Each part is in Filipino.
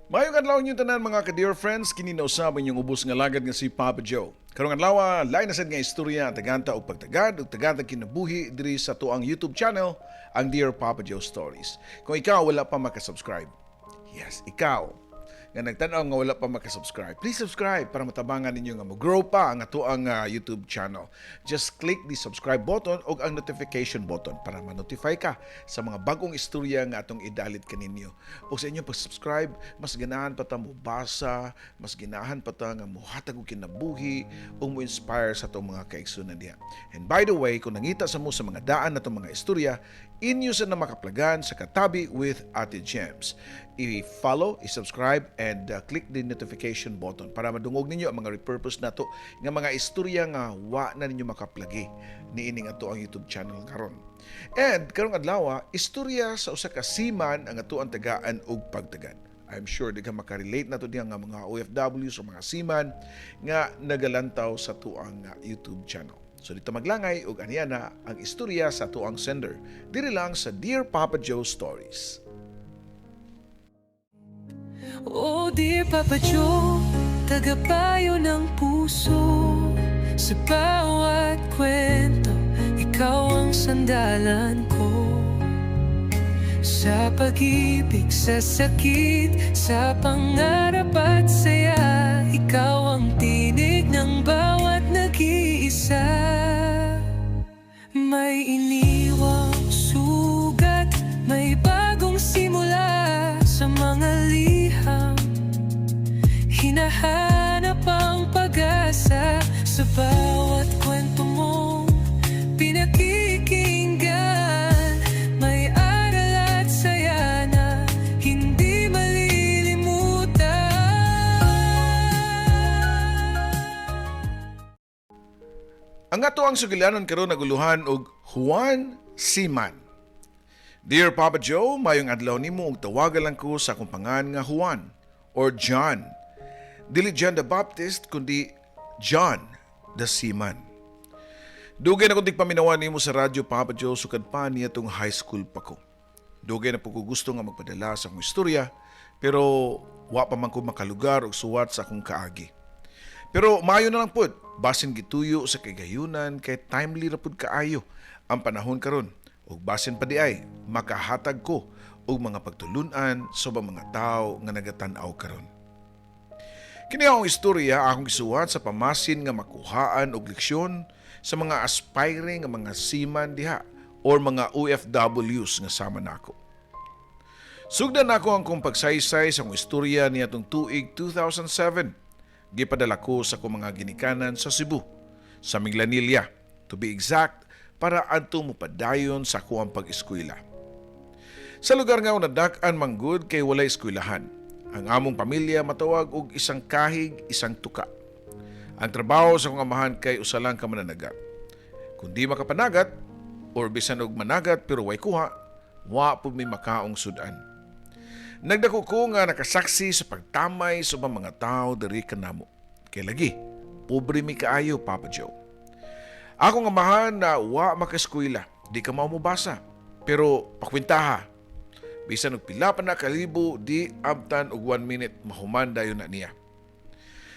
Mayong adlaw niyo tanan mga ka-dear friends, kini na usab inyong ubos nga lagad nga si Papa Joe. Karong adlaw lain na sad nga istorya tagaanta og pagtagad ug tagantang kinabuhi diri sa tuang YouTube channel, ang Dear Papa Joe Stories. Kung ikaw wala pa maka-subscribe, yes, ikaw nga nagtan-aw nga wala pa maka-subscribe, please subscribe para matabangan ninyo nga mo-grow pa ang atuang YouTube channel. Just click the subscribe button o ang notification button para ma-notify ka sa mga bagong istorya nga atong idalit kaninyo. O sa inyong pag-subscribe, mas ganahan pa ta mo basa, mas ganahan pa ta nga muhatag og kinabuhi o mo-inspire sa atong mga kaigsunan diha. And by the way, kung nangita sa mo sa mga daan na itong mga istorya, inyo sa na makaplagan sa Katabi with Ate Gems. I-follow, i-subscribe, and click the notification button para madungog ninyo ang mga repurpose nato nga mga istorya nga wa na ninyo makaplagi niining ato ang YouTube channel karon. And karong adlaw, istorya sa usa ka seaman ang ato ang tagaan og pagtagad. I'm sure di ka makarelate na to diya nga mga OFWs o mga seaman nga nagalantaw sa tuang YouTube channel. So dito maglangay og aniya na ang istorya sa tuang sender. Diri lang sa Dear Papa Joe Stories. Oh dear Papa Joe, tagapayo ng puso. Sa bawat kwento, ikaw ang sandalan ko. Sa pag-ibig, sa sakit, sa pangarap at saya, ikaw ang tinig ng bawat nag-iisa. May iniwang sugat, may bagong simula sa mga liham. Hinahanap ang pag-asa sa bawat kwento mong pinakikinggan. May aral at saya na hindi malilimutan. Ang ato ang sugilanon karon naguluhan og Juan Seaman. Dear Papa Joe, mayong adlaw nimo og tawagan lang ko sa akong pangan nga Juan or John. Dili John the Baptist kundi John the Seaman. Dugay na kung paminawan nimo sa radyo Papa Joe sukad pa niya tong high school pa ko. Dugay na po ko gusto nga magpadala sa akong istorya pero wa pa man ko makalugar og suwat sa akong kaagi. Pero maayo na lang pod, basin gituyo sa kagayunan kay timely ra pod kaayo ang panahon karon ug basin pa di ay makahatag ko og mga pagtulunan sa mga tawo nga nagatan-aw karon. Kini akong istorya akong gisuwat sa pamasin nga makuhaan og leksyon sa mga aspiring nga mga seaman diha or mga OFWs nga sama nako. Sugdan nako ang kong pagsaysay sa akong istorya niadtong tuig 2007. Gipadala ko sa akong mga ginikanan sa Cebu, sa Minglanilla, to be exact, para adto mopadayon sa akong pag-eskwela. Sa lugar nga nadak-an manggod kay walay eskwelahan. Ang among pamilya matawag og isang kahig, isang tuka. Ang trabaho sa akong amahan kay usa lang ka mananagat. Kung di makapanagat, or bisan og managat pero way kuha, wa po may makaong sudan. Nagdako ko nga nakasaksi sa pagtamay sa mga tao diri kanamo. Kay lagi, pobre mi kaayo, Papa Joe. Akong amahan na wa makaeskwela, di ka mao mobasa. Pero pakwintaha, bisan og pila pa na kalibo, di abtan og 1 minute mahuman dayon na niya.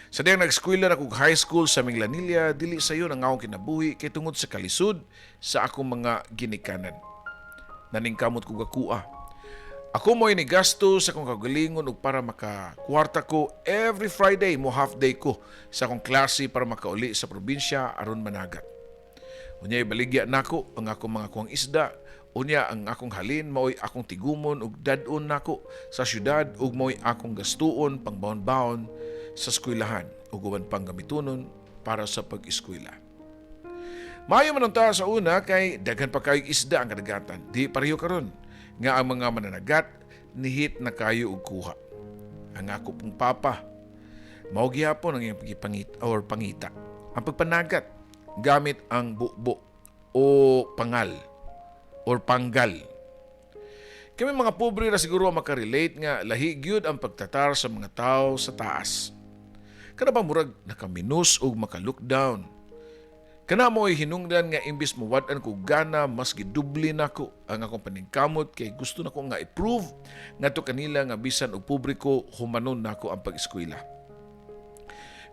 Sa diyang nag-eskwela na kong high school sa Minglanilla, dili sayo ang akong kinabuhi kay tungod sa kalisod sa akong mga ginikanan. Naningkamot ko gakua. Ako mo'y nigasto sa akong kagalingon ug para makakwarta ko every Friday mo half day ko sa akong klase para makauli sa probinsya aron managat. Unya ibaligya nako ang akong mga kuwang isda, unya ang akong halin mao'y akong tigumon ug dadon nako sa syudad ug mao'y akong gastuon pang baon-baon sa eskwelahan ug uban pang gamitunon para sa pag-eskwela. Maayo man unta sa una kay daghan pa kayong isda ang kadagatan. Di pareho karon nga ang mga mananagat nihit na kayo og kuha. Ang ako pong papa mao gihapon ang iyang pangita. Ang pagpanagat gamit ang bukbo o pangal or panggal. Kami mga pobre ra siguro makarelate nga lahi gyud ang pagtatar sa mga tao sa taas. Kada ba murag nakaminus og maka-look down. Kana mo ay hinungdan nga imbis mawad-an ko gana, mas gidubli nako ang akong paningkamot kay gusto nako nga i-prove ngadto kanila nga bisan og publiko humanon nako ang pag-eskwela.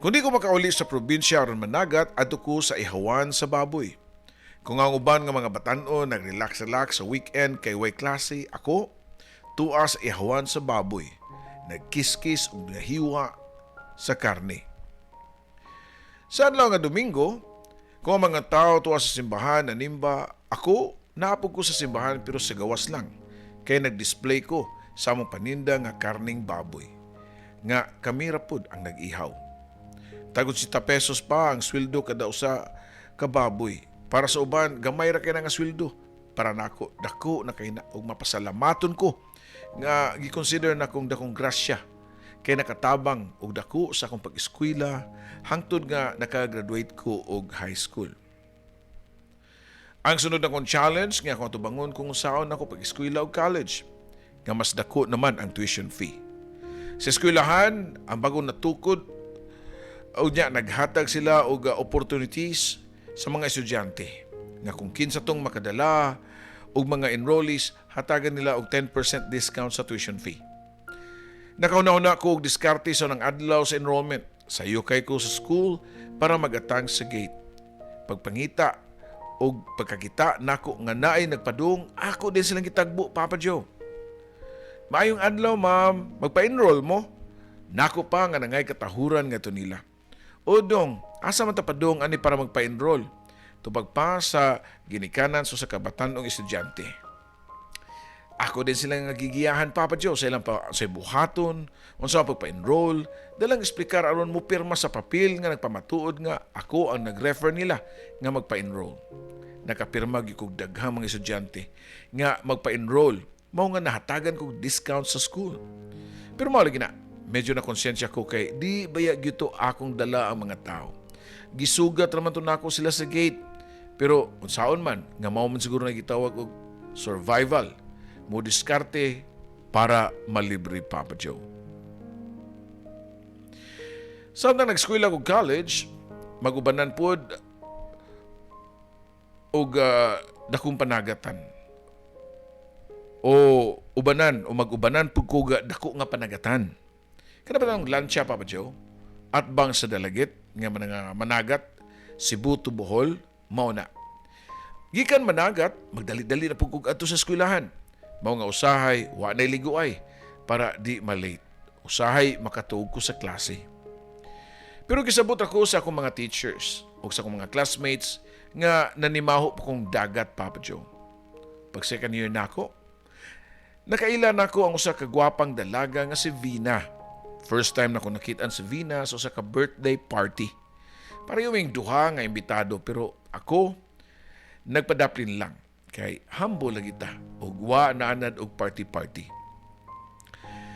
Kung di ko makauli sa probinsya aron managat, adto ko sa ihawan sa baboy. Kung ang uban nga mga batan-o nag-relax-relax sa weekend kay way klase, ako tuwa sa ihawan sa baboy, nagkiskis ug nahiwa sa karne. Sa adlaw nga Domingo, kung ang mga tao tuwa sa simbahan nanimba, ako naapog ko sa simbahan pero sa gawas lang. Kaya nag-display ko sa among paninda nga karning baboy. Nga kami rapod ang nag-ihaw. Tagod 60 pesos pa ang sweldo kada usa ka baboy. Para sa uban, gamay ra kay na nga sweldo. Para nako dako na kay na og mapasalamaton ko nga gi-consider na kong dakong grasya kay nakatabang og dako sa akong pag-eskwela hangtod nga nakagraduate ko og high school. Ang sunod na kong challenge nga akong tubangon kung saon ako pag-eskwela og college nga mas dako naman ang tuition fee. Sa eskwelahan, ang bagong natukod o niya naghatag sila og opportunities sa mga estudyante nga kung kinsa tong makadala og mga enrollees hatagan nila og 10% discount sa tuition fee. Nakauna-una ko og diskarte sa nang adlaw sa enrollment. Sayo kay ko sa school para magatang sa gate. Pagpangita o pagkakita nako nga naay nagpadung, ako din silang gitagbo, Papa Joe. Maayong adlaw, ma'am. Magpa-enroll mo? Nako pa nga nangay katahuran nga to nila. O dong, asa man tapadong ani para magpa-enroll? Tubag pa sa ginikanan sa kabatan-ong estudyante. Ako din silang nagigiyahan, Papa Joe, sa ilang sa buhaton, unsa pagpa-enroll, dalang explicar aron mo pirma sa papel nga nagpamatuod nga ako ang nag-refer nila nga magpa-enroll. Nakapirma gyud kog daghang mga estudyante nga magpa-enroll, mao nga nahatagan kog discount sa school. Pero mao lagi na, medyo na konsensya ko kay di baya gyud to akong dala ang mga tao. Gisugat raman to nako sila sa gate. Pero unsaon man nga mao man siguro na gitawag og survival. Mo diskarte para malibre, Papa Joe. Samtang nag-eskwela ko college, magubanan pod og dakong panagatan. O ubanan o magubanan pud ko dako nga panagatan. Kana ba ang lansya, Papa Joe? At bang sa dalagit nga managat Cebu to Bohol, mao na. Gikan managat, magdali-dali na pud kog adto sa eskwelahan. Mao nga usahay, wa nay liguay para di malate. Usahay makatuog ko sa klase. Pero gisabot ako sa akong mga teachers o sa akong mga classmates nga nanimaho pa kong dagat, Papa Joe. Pag second year na ako, nakaila na ako ang usa ka gwapang dalaga nga si Vina. First time na ako nakitaan si Vina sa usa ka birthday party. Pareho yung duha nga imbitado pero ako nagpadaplin lang. Kay humble lagi ta ug wa naanad og party-party.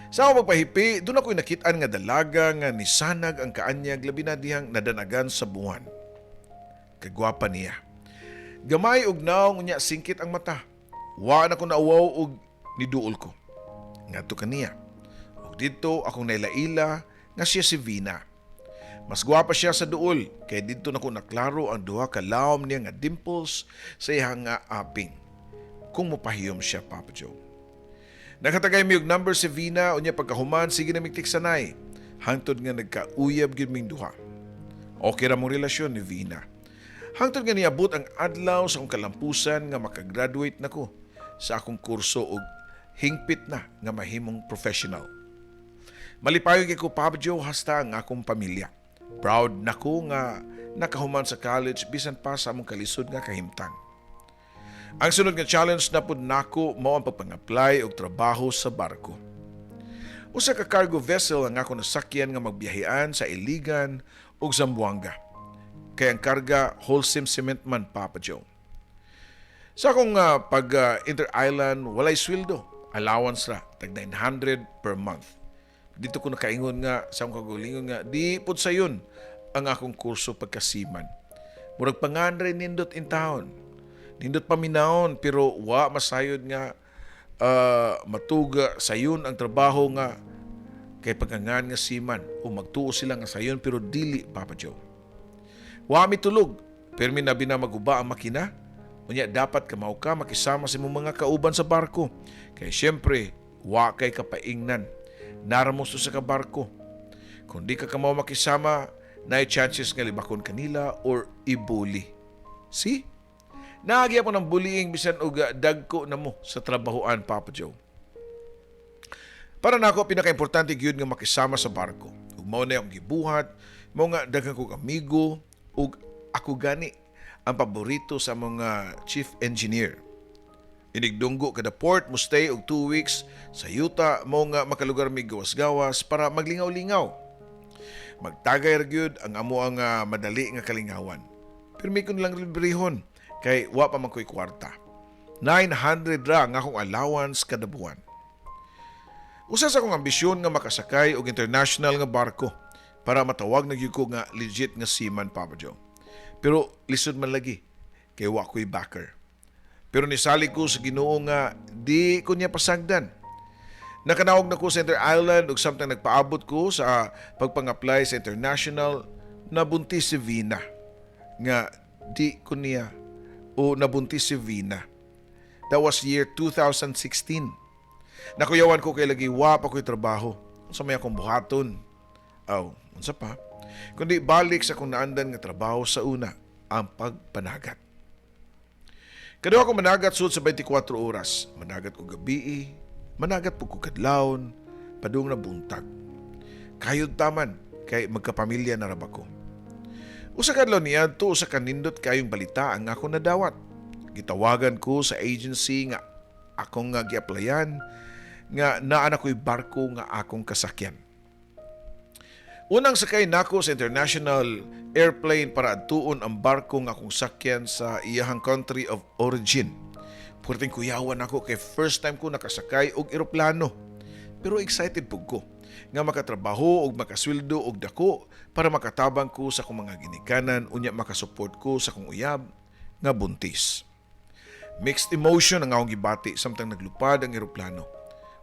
Sa ako pagpahipi, doon ako'y nakitaan nga dalaga nga nisanag ang kaanyag labi na dihang nadanagan sa buwan. Kagwapa niya. Gamay og naong unya singkit ang mata. Wa na ko nauwaw og niduol ko. Ngadto kaniya. Ug didto akong nailaila nga siya si Vina. Mas gwapa siya sa duol, kaya dito na ko naklaro ang duha ka lawom niya nga dimples sa iyang nga aping. Kung mapahiyom siya, Papa Joe. Nakatagay mi og number si Vina, unya pagkahuman, sige na migtik sanay. Hangtod nga nagkauyab gyud ming duha. Okay ra mong relasyon ni Vina. Hangtod nga niabot ang adlaw sa akong kalampusan nga makagraduate nako sa akong kurso og hingpit na nga mahimong professional. Malipayon kay ko, Papa Joe, hasta ang akong pamilya. Proud nako nga nakahuman sa college bisan pa sa among kalisod nga kahimtang. Ang sunod nga challenge na pud nako mao ang pagpang-apply og trabaho sa barko. Usa ka cargo vessel ang ako nasakyan nga magbiyahean sa Iligan ug Zamboanga. Kay ang karga wholesome cement man, Papa Joe. Sa akong pag-inter-island walay sweldo, allowance ra tag 900 per month. Dito ko nakaingon nga sa akong kagulingon nga di pud sayon ang akong kurso pagkasiman. Murag panganre nindot in town. Nindot paminaon pero wa masayod nga matuga sayon ang trabaho nga kay pagkangan nga siman o magtuo sila nga sayon pero dili, Papa Joe. Wa mi tulog Permi na binamaguba ang makina, unya dapat kamaw ka makisama sa imong mga kauban sa barko. Kay syempre, wa kay kapaingnan. Naramos to sa kabarko. Kung di ka kamaw makisama, na chances nga libakon kanila or ibuli. See? Naagya po ng bullying bisan og dagko na mo sa trabahoan, Papa Joe. Para nako pinaka-importante gyud nga makisama sa barko. Ug mao na yung gibuhat, mao nga daghan kog amigo ug ako gani ang paborito sa mga chief engineer. Inigdunggo kada port mo stay og 2 weeks sa yuta mao nga makalugar mi gawas-gawas para maglingaw-lingaw. Magtagay ra gyud ang amo ang madali nga kalingawan. Pirmi ko lang librehon kay wa pa man ko'y kwarta. 900 ra nga akong allowance kada buwan. Usa sa akong ambisyon nga makasakay og international nga barko para matawag na gyud ko nga legit nga seaman, Papa Joe. Pero lisod man lagi kay wa ko'y backer. Pero nisali ko sa Ginoo nga di ko niya pasagdan. Nakanawag na ko sa Inter Island ug samtang nagpaabot ko sa pagpang-apply sa international, nabuntis si Vina. Nga di ko niya o nabuntis si Vina. That was year 2016. Nakuyawan ko kay lagi wa pa ko'y trabaho. Sa may akong buhaton. Unsa pa? Kundi balik sa akong naandan nga trabaho sa una, ang pagpanagat. Kaduha ko managat sud sa 24 oras. Managat ko gabi, managat po ko kadlawon, padung na buntag. Kayod taman, kay magkapamilya na raba ko. Usa kadlaw niadto sa kanindot kayong balita ang ako nadawat. Gitawagan ko sa agency nga akong nga gi-applyan nga naa na ko'y barko nga akong kasakyan. Unang sakay nako sa international airplane para adtuon ang barko nga akong sakyan sa iyahang country of origin. Purting kuyawan ako kay first time ko nakasakay og eroplano. Pero excited pug ko nga makatrabaho og makasweldo og dako para makatabang ko sa akong mga ginikanan unya makasupport ko sa akong uyab nga buntis. Mixed emotion ang akong gibati samtang naglupad ang eroplano.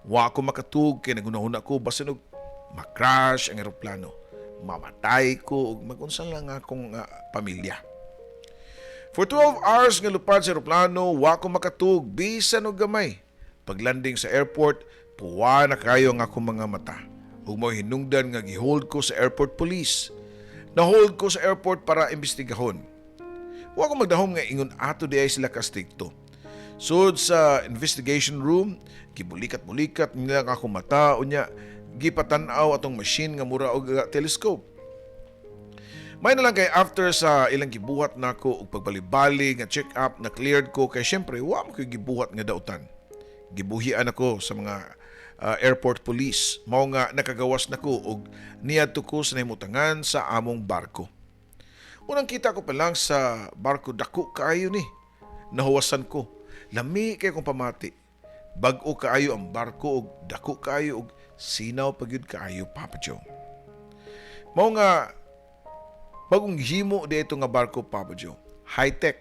Wa ako makatug kay nagunahuna ko basin og makrash ang eroplano. Mamatay ko ug magunsan lang akong pamilya. For 12 hours nga lupad sa eroplano, wa ko makatug bisan og gamay. Paglanding sa airport, puwa na kayo ang akong mga mata. Ug mo hinungdan nga gihold ko sa airport police. Na-hold ko sa airport para imbestigahon. Wa ko magdahom nga ingon ato di ay sila kastrikto. Sud sa investigation room, gibulikat-bulikat nila ang akong mata unya gipatan-aw atong machine nga mura og telescope. May na lang kay after sa ilang gibuhat nako og pagbali-bali nga check up na cleared ko kay syempre wa mo koy gibuhat nga dautan. Gibuhian ako sa mga airport police. Mao nga nakagawas nako og niadto ko sa nahimutangan sa among barko. Unang kita ko pa lang sa barko dako kaayo ni. Nahuwasan ko. Lami kay kong pamati. Bag-o kaayo ang barko og dako kaayo og sinaw pagyud kaayo, Papa Joe. Mao nga bagong himo dito nga barko, Papa Joe. High-tech.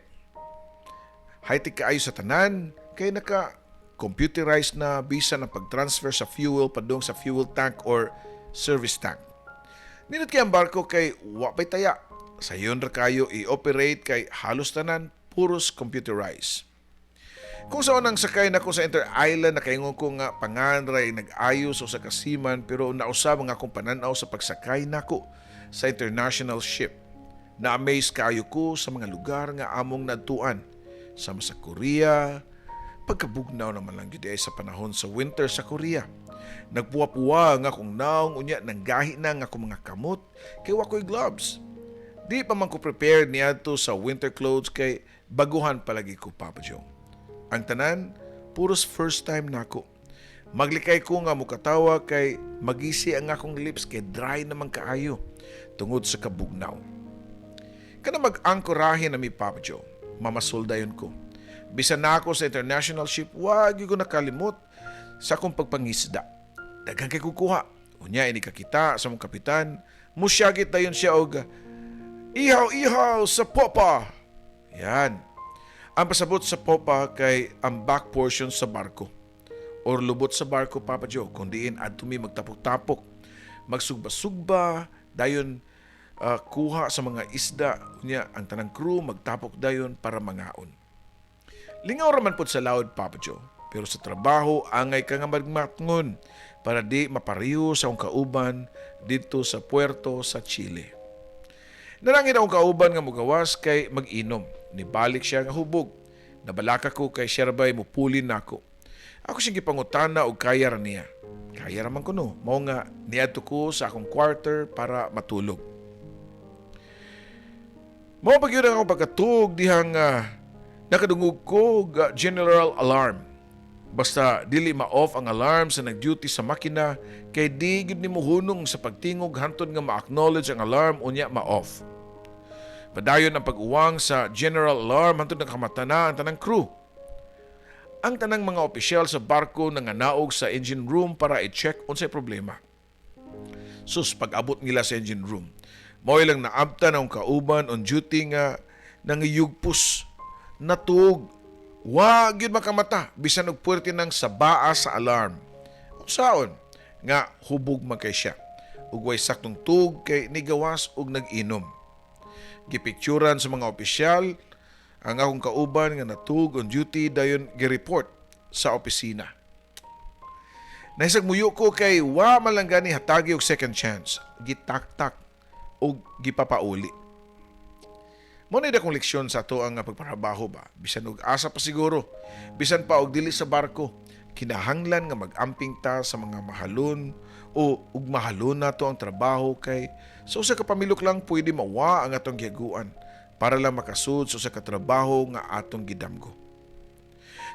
High-tech kaayo sa tanan kay naka computerized na bisa ng pag-transfer sa fuel padung sa fuel tank or service tank. Ninot kay ang barko kay wa pay taya. Sayon ra kayo i-operate kay halos tanan puros computerized. Kung saan ang sakay nako sa Inter Island, nakaingon ko nga panganray nag-ayos o sa kasiman pero nausab nga akong pananaw sa pagsakay nako sa international ship. Na-amaze kayo ko sa mga lugar nga among nadtuan. Sama sa Korea, pagkabugnaw naman lang yun ay sa panahon sa winter sa Korea. Nagpuwa-puwa nga kung naong unya nanggahi na nga akong mga kamot kay wakoy gloves. Di pa man ko prepared niadto sa winter clothes kay baguhan palagi ko, Papa Joe. Ang tanan, puros first time nako. Maglikay ko nga mukatawa kay magisi ang akong lips kay dry naman kaayo tungod sa kabugnaw. Kana mag-angkorahe na mi, Papa Joe. Mamasoldayon ko. Bisan na ako sa international ship, wag ko nakalimot sa akong pagpangisda. Daghang kay kukuha. Unya ini kakita sa mong kapitan, musyagit dayon siya og ihaw-ihaw sa popa. Yan. Ang pasabot sa popa kay ang back portion sa barko. Or lubot sa barko, Papa Joe, kung diin adto mi magtapok-tapok. Magsugba-sugba, dayon kuha sa mga isda unya ang tanang crew magtapok dayon para mangaon. Lingaw raman pod sa laod, Papa Joe, pero sa trabaho angay ka nga magmatngon para di mapariyo sa akong kauban dito sa puerto sa Chile. Narangin akong kauban nga mugawas kay mag-inom. Nibalik siya nga hubog. Nabalaka ko kay siya rabay mupulin nako. Ako siyang gipangutana og kaya ra niya. Kaya raman ko no. Mao nga niadto ko sa akong quarter para matulog. Mao pag yun ang akong pagkatug dihang nakadungog ko general alarm. Basta dili ma-off ang alarm sa nag-duty sa makina kay di gid nimo hunong sa pagtingog hantod nga ma-acknowledge ang alarm unya ma-off. Padayon ang pag-uwang sa general alarm hantod nakamata na ang tanang crew. Ang tanang mga opisyal sa barko nanganaog sa engine room para i-check unsay problema. Sus, pag-abot nila sa engine room, mao lang naabtan ang kauban on duty nga nangiyugpos, natug, wa gyud makamata bisan og puwerte nang sabaa sa alarm. Unsaon nga hubog man kay siya. Ug way saktong tug kay nigawas og nag-inom. Gipicturan sa mga opisyal ang akong kauban nga natug on duty dayon gi-report sa opisina. Naisag muyo ko kay wa man lang gani hatagi og second chance. Gitaktak o gipapauli. Mo na akong leksyon sa ato ang pagparabaho ba. Bisan og asa pa siguro. Bisan pa og dili sa barko. Kinahanglan nga mag-amping ta sa mga mahalon o ug mahalon nato ang trabaho kay sa usa ka pamilok lang pwede mawa ang atong gihaguan para lang makasud sa usa ka trabaho nga atong gidamgo.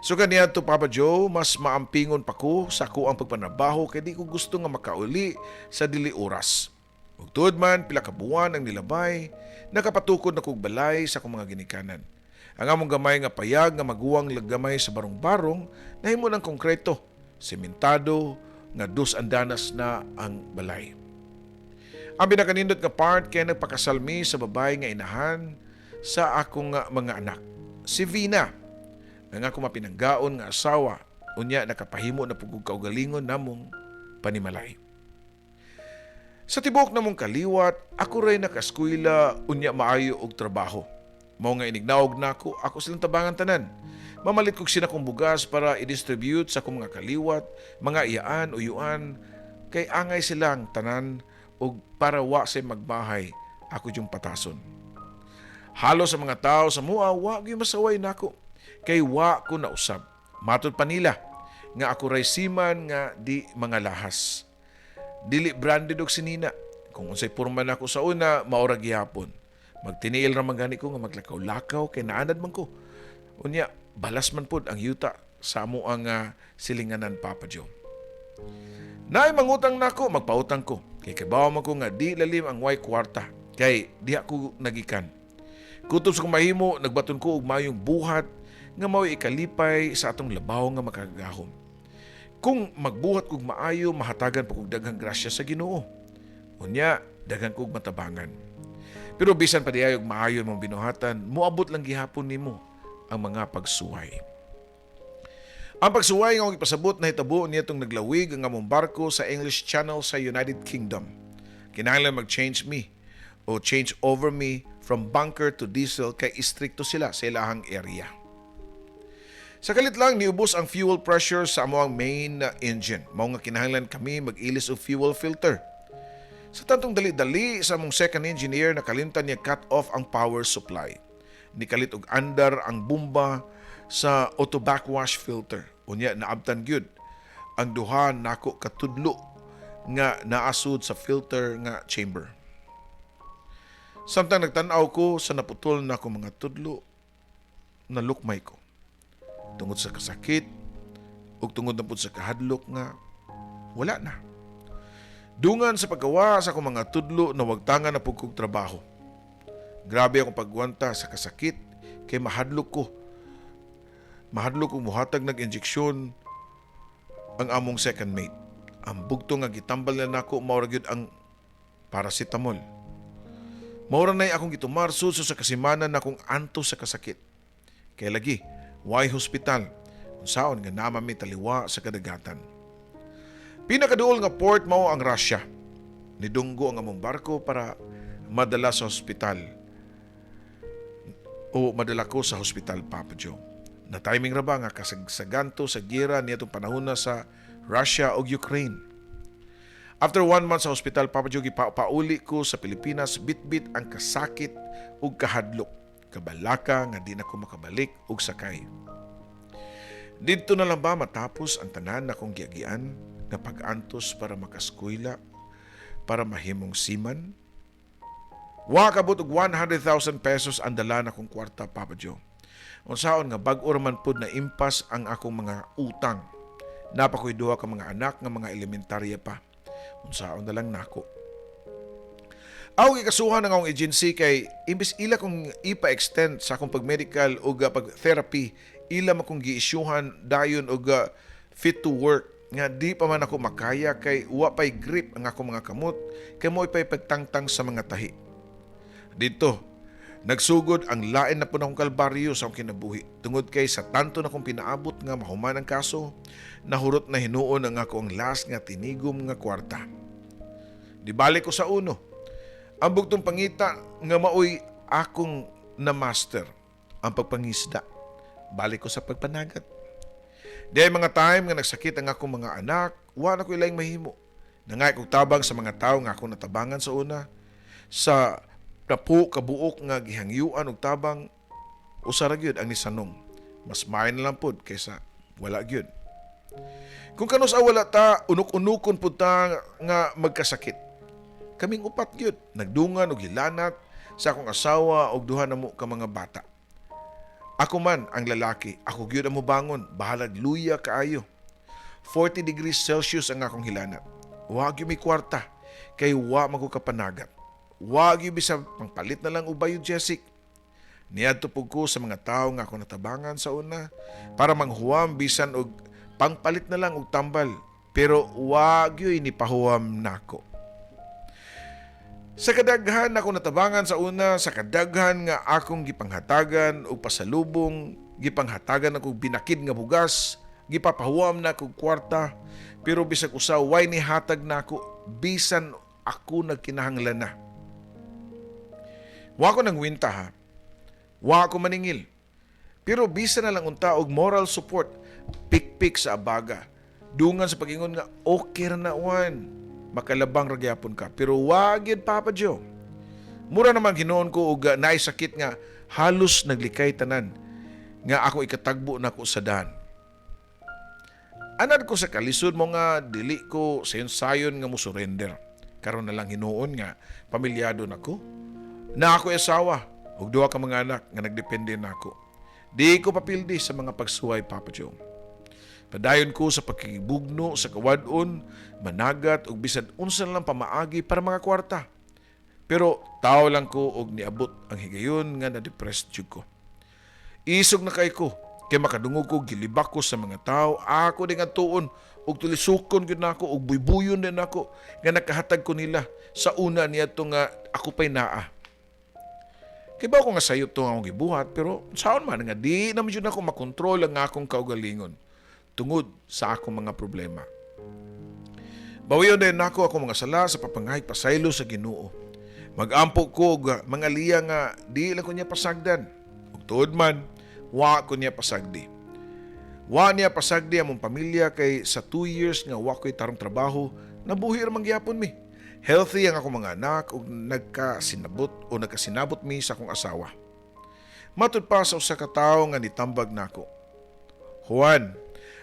So kaniya to Papa Joe, mas maampingon pa ko sa ako ang pagpanabaho kay di ko gusto nga makauli sa dili oras. Ug tuod man pila ka buwan ang nilabay, nakapatukod na kog balay sa akong mga ginikanan. Ang among gamay nga payag nga maguwang laggamay sa barong-barong nahimo ng konkreto, sementado nga 2 andanas na ang balay. Ang binakanindot nga part kay nagpakasalmi sa babay nga inahan sa akong mga anak, si Vina, nga ako mapinanggaon nga asawa, unya nakapahimo na pugog kaugalingon namong panimalay. Sa tibok namong kaliwat, ako ray nakaskwela unya maayo og trabaho. Mao nga inignaog nako, ako silang tabangan tanan. Mamalit kog sina kong bugas para i-distribute sa akong mga kaliwat, mga iyaan o yuan, kay angay silang tanan og para wa say magbahay, ako yung patason. Halos sa mga tao sa mua, wa gyud masaway nako, kay wa ko nausab. Matod pa nila nga ako ray siman nga di mga lahas. Dili branded og sinina. Kung unsay porma nako sa una, maura gihapon. Magtiniil ra man gani ko nga maglakaw-lakaw kay naanad man ko. Unya, balas man pod ang yuta sa amo ang silinganan, Papa Joe. Naay mangutang nako, magpautang ko. Kay kabaw man ko nga di lalim ang way kwarta. Kay di ako nagikan. Kutob sa kumahimo, nagbaton ko og mayong buhat nga mao'y ikalipay sa atong labaw nga makagahom. Kung magbuhat kog maayo, mahatagan pa kog daghang grasya sa Ginoo. Unya, daghang kog matabangan. Pero bisan pa diayog maayo mong binuhatan, moabot lang gihapon nimo ang mga pagsuway. Ang pagsuway nga akong ipasabot na hitabo niya itong naglawig ang among barko sa English Channel sa United Kingdom. Kinahanglan mag-change me o change over me from bunker to diesel kay istrikto sila sa ilahang area. Sa kalit lang, niubos ang fuel pressure sa amoang main engine. Mao nga kinahanglan kami mag-ilis og fuel filter. Sa tantong dali-dali sa among second engineer, nakalimtan niya cut off ang power supply. Nikalit og andar ang bomba sa auto backwash filter. Unya naabtan gyud ang duha nako katudlo nga naasud sa filter nga chamber. Samtang nagtan-aw ko sa naputol na ko mga tudlo, nalukmay ko. Tungod sa kasakit ug tungod na pud sa kahadlok nga wala na. Dungan sa paggawa sa akong mga tudlo na wagtangan na pud kog trabaho. Grabe akong pagwanta sa kasakit kay mahadlok ko. Mahadlok kong muhatag nag-injeksyon ang among second mate. Ang bugto nga gitambal na nako maura gyud ang paracetamol. Maura na'y akong gitumarso sa kasimanan na akong anto sa kasakit. Kaya lagi, why hospital? Kung saon nga naman may taliwa sa kadagatan. Pinakaduol nga port mao ang Russia. Nidunggo ang among barko para madala sa hospital o madala ko sa hospital, Papa Joe. Na timing ra ba nga kasagsaganto sa gira niya itong panahon na sa Russia o Ukraine. After 1 month sa hospital, Papa Joe, pauli ko sa Pilipinas, bit-bit ang kasakit ug kahadlok. Kabalaka nga di na ko makabalik ug sakay. Dito na lang ba matapos ang tanan na kong giagian nga pag-antos para makaskwela, para mahimong seaman? Wa kabot og 100,000 pesos ang dala na kong kwarta, Papa Joe. Unsaon nga bag-o raman pud na impas ang akong mga utang. Napakoy duha ka mga anak nga mga elementarya pa. Unsaon na lang nako. Ako gikasuhan ng akong agency kay imbis ila kong ipa-extend sa akong pag-medical o pag-therapy, ila makong gi-issuehan dayon og fit to work nga di pa man ako makaya kay wa pay grip ang akong mga kamot kay mo'y pay pagtangtang sa mga tahi. Dito, nagsugod ang lain na po na akong kalbaryo sa akong kinabuhi. Tungod kay sa tanto na akong pinaabot nga mahuman ang kaso, nahurot na hinuon ang ako ang last nga tinigom nga kwarta. Di balik ko sa uno. Ang bugtong pangita nga maoy akong na master ang pagpangisda. Balik ko sa pagpanagat. Di ay mga time nga nagsakit ang akong mga anak, wa na ko ilang mahimo. Nangay kong tabang sa mga tao nga akong natabangan sa una, sa napo kabuok nga gihangyuan og tabang usara gyud ang nisanong. Mas maay na lang pud kaysa wala gyud. Kung kanus wala ta unok-unukon pud ta nga magkasakit. Kaming upat gyud nagdungan og hilanat sa akong asawa og duha na mo ka mga bata. Ako man ang lalaki, ako gyud ang mobangon, bahalag luya kaayo. 40 degrees Celsius ang akong hilanat. Wa gyud mi kwarta kay wa magkapanagat. Wag yung bisa pangpalit na lang ubayo, Jessic. Niadto po ko sa mga tao nga ako natabangan sa una para manghuwam bisan og pangpalit na lang og tambal. Pero wag yung inipahuwam nako. Sa kadaghan ako natabangan sa una, sa kadaghan nga akong gipanghatagan og pasalubong, gipanghatagan ako binakid nga bugas, gipapahuwam na akong kwarta, pero bisag usa way ni hatag nako bisan ako nagkinahanglan na. Wa ko nang winta ha. Wa ko maningil. Pero bisa na lang unta og moral support, pikpik sa abaga. Dungan sa pagingon nga okay ra na wan. Makalabang ra gyapon ka. Pero wa gyud, Papa Joe. Mura naman hinuon ko og naay sakit nga halos naglikay tanan nga ako ikatagbo na ko sa daan. Anad ko sa kalisod mo nga dili ko sayon nga mo surrender. Karon na lang hinuon nga pamilyado nako. Na ako asawa, ug duha ka mga anak nga nagdepende nako. Di ko papildi sa mga pagsuway, Papa Joe. Padayon ko sa pagkibugno sa kawadon, managat ug bisan unsa lang pamaagi para mga kwarta. Pero tao lang ko og niabot ang higayon nga na-depressed jud ko. Isog na kay ko, kay makadungog ko gilibak ko sa mga tao, ako din ang tuon ug tulisukon gyud nako ug buybuyon din nako nga nakahatag ko nila sa una niadto nga ako pay naa. Kaya ba ako nga sayo ito akong gibuhat, pero saan man nga di naman yun ako makontrol ang akong kaugalingon tungod sa akong mga problema. Bawiyon din ako mga sala sa papangay pasaylo sa Ginoo. Mag-ampo ko mga liya nga di lang ko niya pasagdan. Ug tuod man, wa ko niya pasagdi. Wa niya pasagdi among pamilya kay sa 2 years nga wa ko'y tarong trabaho, nabuhi ra mangyapon mi. Healthy ang akong mga anak ug nagkasinabot mi sa akong asawa. Matud pa sa usa ka tawo nga nitambag nako. Juan,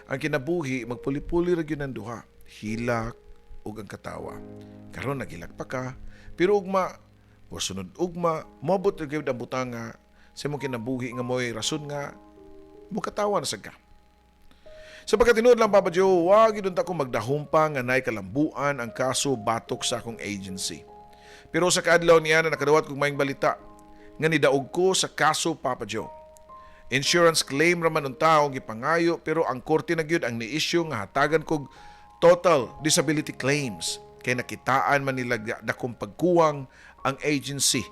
ang kinabuhi magpuli-puli ra gyud ang duha, hilak ug ang katawa. Karon nagilak pa ka, pero ugma o sunod ugma moabot gyud ang butanga sa imong kinabuhi nga mo'y rason nga mo katawa na sad ka. Sa pagkatinuod lang, Papa Joe, wag yun ko magdahumpa nga nay kalambuan ang kaso batok sa akong agency. Pero sa kaadlaw niya na nakadawat kong maing balita nga nidaog ko sa kaso, Papa Joe. Insurance claim raman ng tao gipangayo pero ang korte na gyud ang ni-issue nga hatagan kog total disability claims kay nakitaan man nila dakong pagkuwang ang agency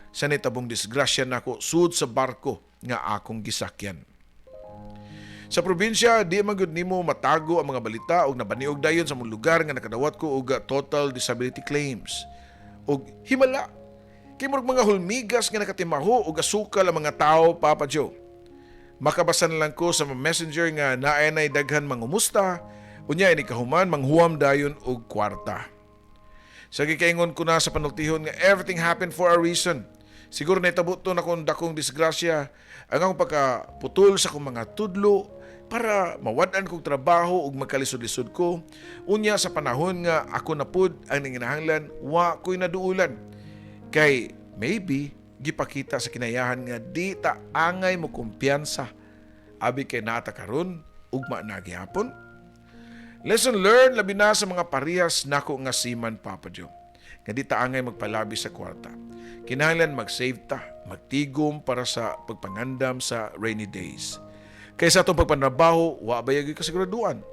sa nitabong disgrasya nako sud sa barko nga akong gisakyan. Sa probinsya, di man gyud nimo matago ang mga balita og nabaniog dayon sa mong lugar nga nakadawat ko og total disability claims. Og himala, Kay murag mga hulmigas nga nakatimaho og asukal ang mga tao, Papa Joe. Makabasa na lang ko sa mga messenger nga naay daghan mangumusta, unya ini kahuman manghuam dayon og kwarta. Sa gikaingon ko na sa panultihon nga everything happened for a reason. Siguro na itabot to na kung dakong disgrasya ang akong pagkaputol sa akong mga tudlo para mawad-an kong trabaho ug magkalisod-lisod ko. Unya sa panahon nga ako na pud ang nanginahanglan, wa ko'y naduulan. Kay maybe gipakita sa kinayahan nga di ta angay mo kumpiyansa. Abi kay nata karon ugma na gihapon. Lesson learned labi na sa mga parehas nako nga seaman, Papa Joe. Nga di ta angay magpalabi sa kwarta. Kinahanglan mag-save ta, magtigom para sa pagpangandam sa rainy days. Kaysa itong pagpanrabaho, wa ba yung kasiguraduan.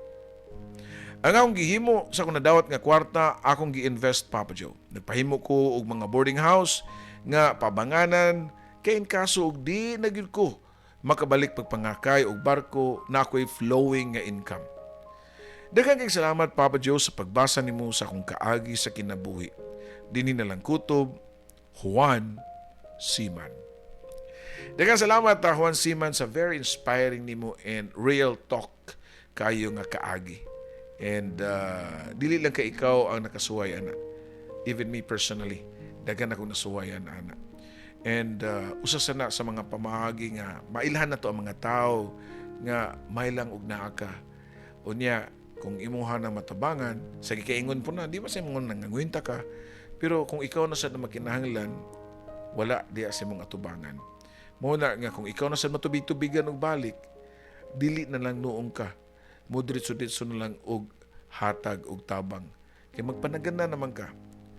Ang akong gihimo sa akong nadawat nga kwarta, akong gi-invest, Papa Joe. Nagpahimo ko og mga boarding house nga pabanganan, kay in kaso og di nagyud ko makabalik pagpangakay og barko na ako'y flowing nga income. Daghang kay salamat, Papa Joe, sa pagbasa nimo sa akong kaagi sa kinabuhi. Dini na lang kutob, Juan Seaman. Daghang salamat, Juan Seaman, sa very inspiring nimo and real talk kayo nga kaagi. And dili lang kay ikaw ang nakasuway, ana. Even me personally, daghan akong nasuwayan, ana. And usa sana sa mga pamahagi nga mailhan na to ang mga tao nga mailang og naa ka. Unya, kung imuha ng matabangan, sa gikaingon po na, di ba sa imong nangangwinta ka, pero kung ikaw na sa makinahanglan, wala di sa imong atubangan. Muna nga, kung ikaw na sa matubig-tubigan og balik, dili na lang noong ka. Mudritso-ditso na lang og hatag og tabang. Kaya magpanaganda naman ka.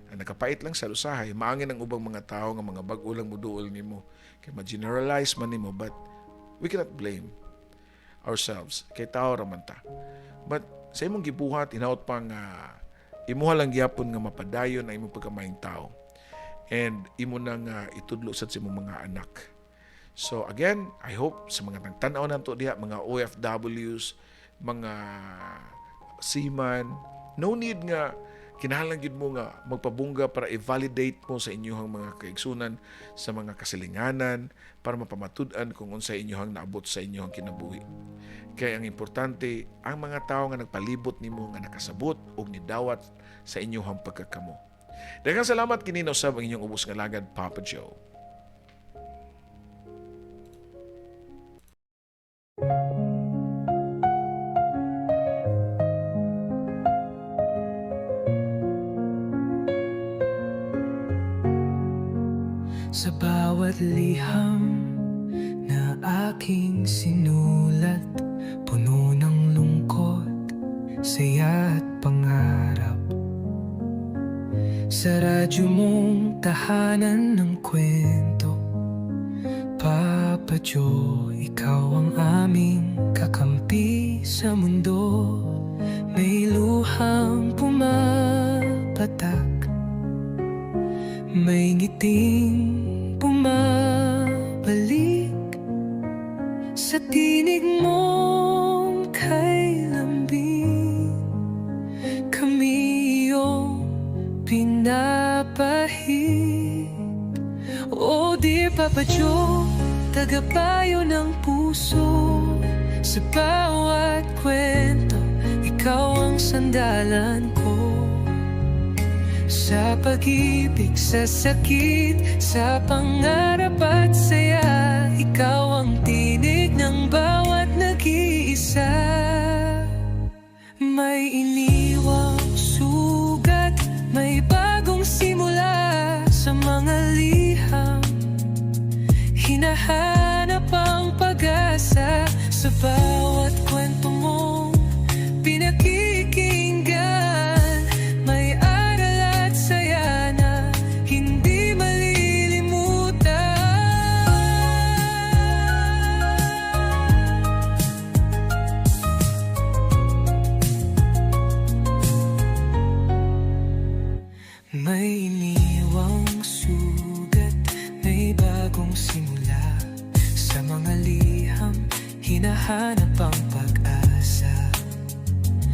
Ang nakapait lang sa usahay, maangin ang ubang mga tao nga mga bag-o lang muduol nimo. Kaya ma-generalize man nimo, but we cannot blame ourselves. Kaya tao raman ta. But sa imong gibuhat, inaot pa nga imuha lang gyapon nga mapadayon ang imong pagkamayong tao. And imo na nga itudlo sa imong mga anak. So again, I hope sa mga nagtanaw nanto diha, mga OFWs, mga seaman, no need nga kinahanglan gid mo nga magpabungga para i-validate mo sa inyong mga kaigsunan sa mga kasilinganan para mapamatud-an kung unsa inyong naabot sa inyong kinabuhi. Kaya ang importante, ang mga tao nga nagpalibot nimo nga nakasabot ug nidawat sa inyong pagkakamo. Daghang salamat kini na usab ang inyong ubos nga lagad, Papa Joe. Sa bawat liham na aking sinulat, puno ng lungkot, saya at pangarap. Sa radyo mong tahanan ng kwento, Papa Joe, ikaw ang aming kakampi sa mundo. May luhang pumapatak, may ngiting bumabalik sa tinig mong kay lambing. Kami iyong pinapahid. Oh dear Papa Joe, tagapayo ng puso. Sa bawat kwento, ikaw ang sandalan ko. Sa pag-ibig, sa sakit, sa pangarap at saya, ikaw ang tinig ng bawat nag-iisa. May iniwang sugat, may bagong simula sa mga liham. Hinahanap ang pag-asa sa bawat kwento mong pinakikinggan. May aral at saya na hindi malilimutan. May iniwang sugat, may bagong simula sa mga liham. Hinahanap ang pag-asa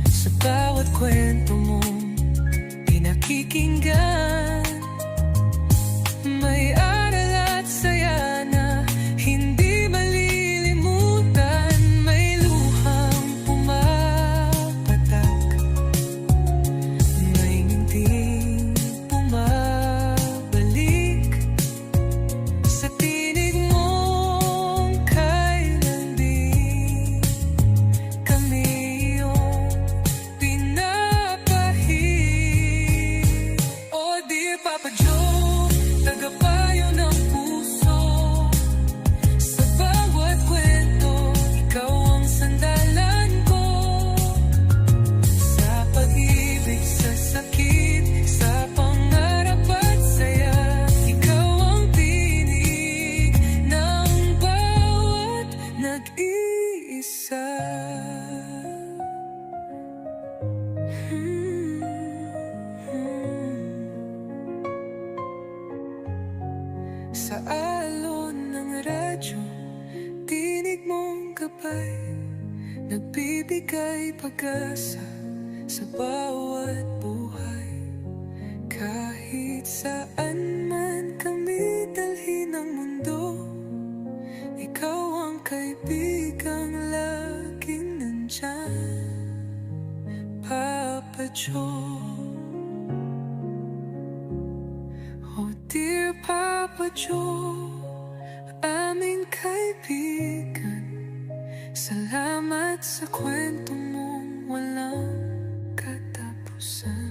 sa bawat kwento mong pinakikinggan. May Sa alon ng radyo, tinig mong gabay, nagbibigay pag-asa sa bawat buhay. Kahit saan man kami dalhin ng mundo, ikaw ang kaibigang laging nandyan, Papa Joe. Oh dear Papa Joe, aming kaibigan, salamat sa kwento mong walang katapusan.